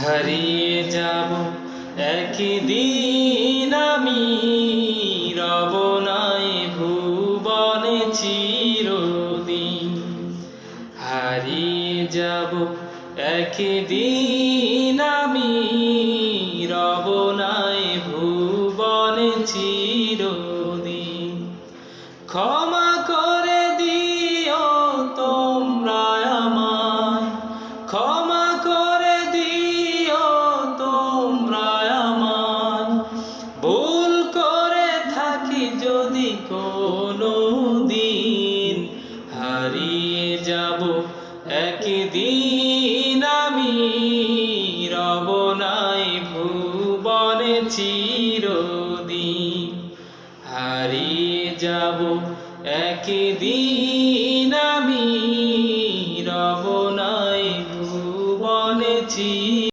হারিয়ে যাব একদিন আমি, রব নাই ভুবনে চিরদিন। হারিয়ে যাব একদিন আমি, রব নাই ভুবনে চিরদিন। ক্ষমা করে দিও তোমরা আমায়, ক্ষমা করে দিও তোমরা আমায়, ভুল করে থাকি যদি কোনো দিন। হারিয়ে যাব একদিন আমি, রব নাই ভুবনে চিরদিন। হারিয়ে যাব একদিন